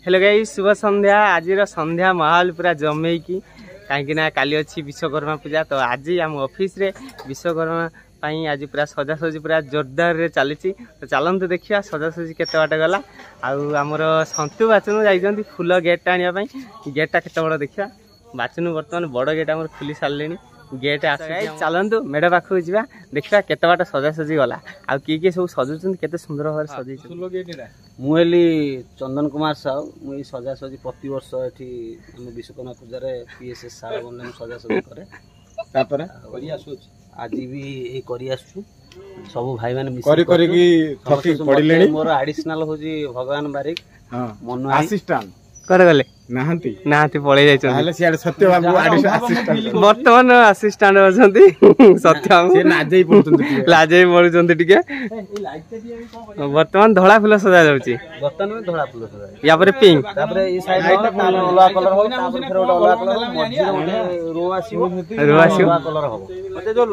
Hello guys शुभ संध्या। आज संध्या माहौल पूरा जमे की कहीं काली अच्छी विश्वकर्मा पूजा तो आज आम ऑफिस रे विश्वकर्मा पाई आज पूरा सजासजी पूरा जोरदार रे चली तो चलते देखिए सजासजी केते बाट गला आमर सन्तु बाचन जाइछन्ती फूल गेट आने गेटा केते बड़ देखिया बाचन बर्तमान बड़ गेट आम खुली सारे गेट आस चलतु मेढ़ पाखक जा देखा केते बाट सजासजी गला आ किए सब सजाउछन्ती केते सुंदर भाव सजाई मुझे चंदन कुमार साहू मुझे सजासजी प्रति वर्ष ये विश्वकर्मा पूजा पीएसएस सार बन सजासजी करे आज भी ये सब भाई मैंने मोर एडिशनल हूँ भगवान बारिक मन असिस्टेंट कर गले नाहांती पळे जाइछन सत्य बाबू वर्तमान असिस्टेंट अछंती सत्य बाबू लाजै पडुछंती टिके वर्तमान धळा फूल सजा जाउची वर्तमान धळा फूल सजा या पर पिंक तापर ई साइड रे ओला कलर हो तापर फेर ओला कलर मझी रोआसी कलर हो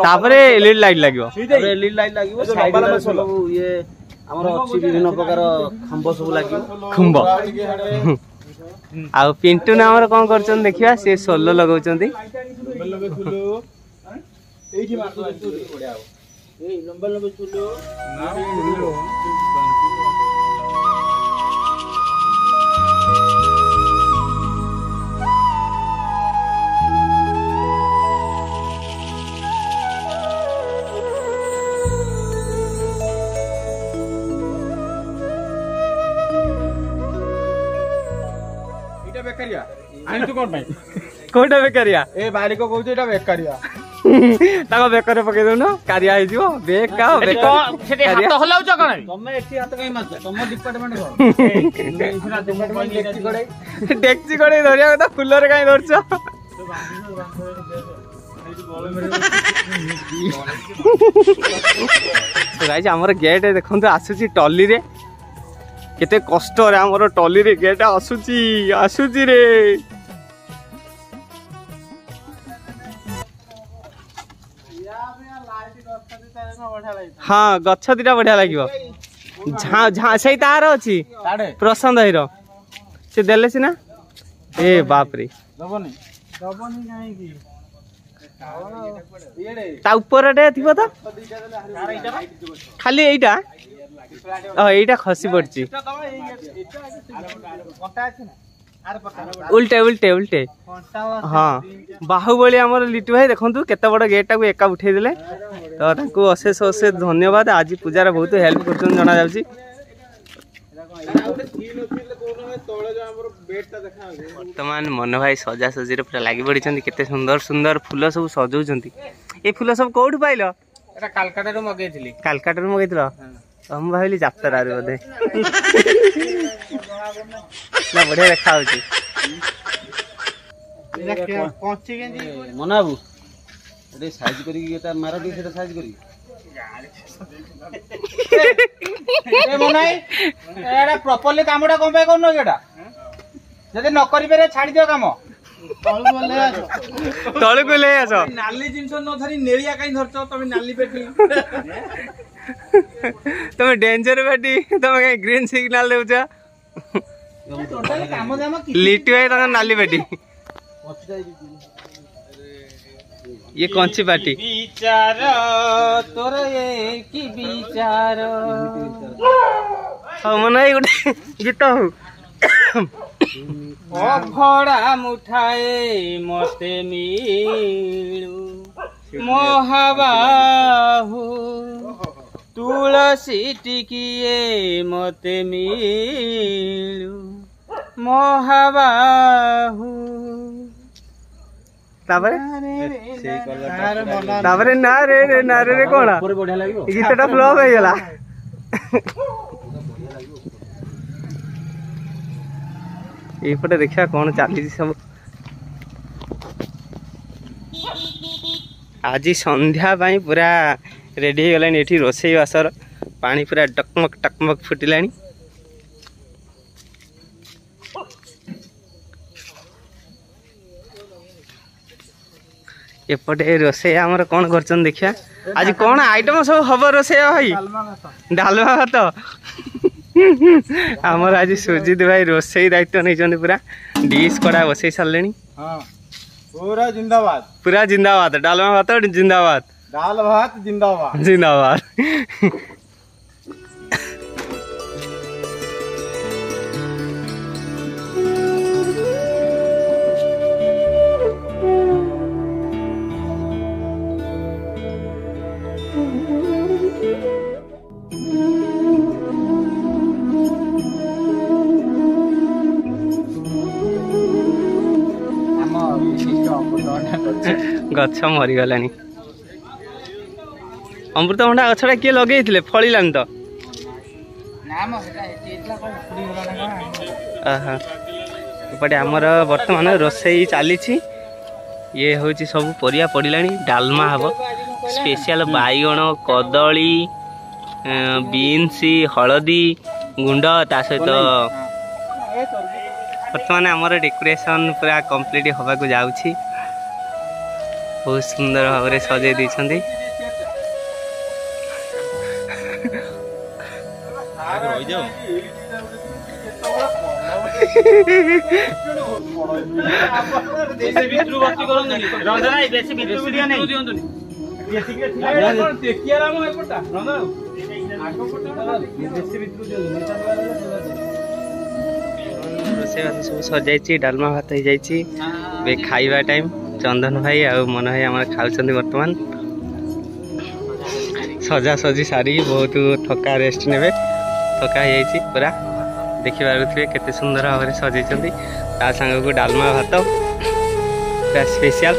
तापर एलईडी लाइट लागिवो एलईडी लाइट लागिवो साइड रे सब ये हमर अछि विभिन्न प्रकार खंभ सब लागिवो खंभ आ पिंटू नाम कौन कर देखिया से सोलो लगाउछन्ती कोटा बेकारिया ए बारिक कहू एटा बेकारिया ताको बेकर पके दउनो कारिया हो जिवो बेक का बेक सेटे हाथ हलाउछ कोन तमे एठी हाथ कई मास तम डिपार्टमेंट को डेक्ची कोडे धरिया कथा फुलर काई धरछ तो गाइस हमर गेट देखंतु आसुची टॉली रे केते कष्ट रे हमर टॉली रे गेट आसुची रे हाँ गछ दीटा बढ़िया लगे से तार अच्छी प्रशांत भाई से देले सीना ए बाप रे ता ऊपर थी तो खाली एटा खसी पड़ी उल्टे उल्टे उल्टे हाँ बाहुबली आमर लिटू भाई देखु केते बड़ गेट टाक एका उठे देले तो अशेष अशेष धन्यवाद आज पूजार बहुत हेल्प कर जना जाउची वर्तमान मन भाई सजा सजी पूरा लगी पड़ी केते सुंदर सुंदर फूल सब सजाउछन्ती ए फूल सब कोठु पाइलो एटा कालकाटा मगैथिलो हम भाविली जात्रा रे बोधे ना बढ़िया देखा होची मनाबू अरे साइज करी एटा मारा दी सेटा साइज करी ए मनाई एटा प्रॉपर्ली कामडा कोन पे करनो एटा जदि न करी बेरे छाडी दियो काम तळे को ले आसो नाली जिंस न धरी नेलिया काई धरछो तमे नाली पेटी तमे डेंजर बेटी तमे कहीं ग्रीन सिग्नल देउछा लिट्टू है तक नाली बेटी ये कौन सी पार्टी विचार तोर ये की विचार मन गोटे गीत हो भड़ा मुठाए मते मिलू मोहबाहू तुलसी टिकिए मते मिलू मोहबाहू तापरे ना रे कोन गीतटा फ्लॉप हो गला एपटे देखा कौन चली सब आज संध्या पाई पूरा रेडी हो गलानी एठी रोसई बासर पानी पूरा टकमक फुटिलानी एपटे रोसई आमर कौन कर देखिया आज कौन आइटम सब हम रोसई भाई डालमा भात आमर आज सुजित भाई रोसई दायित्व नहीं पूरा डिश कड़ा बसई सारे पूरा जिंदाबाद डालमा भात जिंदाबाद दाल भात जिंदाबाद जिंदाबाद। गछ मरीगला अमृतभंडा गछटा किए लगे फलिलानी तो एपटे आमर बर्तमान रोसई चली ये हूँ सब परिया पड़ा डालमा हम स्पेशल बैगण कदली बीन्स हलदी गुंड ता सहित बर्तमान आमर डेकोरेशन पूरा कंप्लीट होगा जाऊँगी बहुत सुंदर भाव में सजे दी सब सजाई डालमा भात हो जाए खाइबा टाइम चंदन भाई आ मन भाई आम खाऊँ बर्तमान सजा सजी सारी बहुत थका रेस्ट ने थका हो पूरा देखि पारे केते सुंदर भाव में सजाई ता सांग को डालमा भात पूरा स्पेशल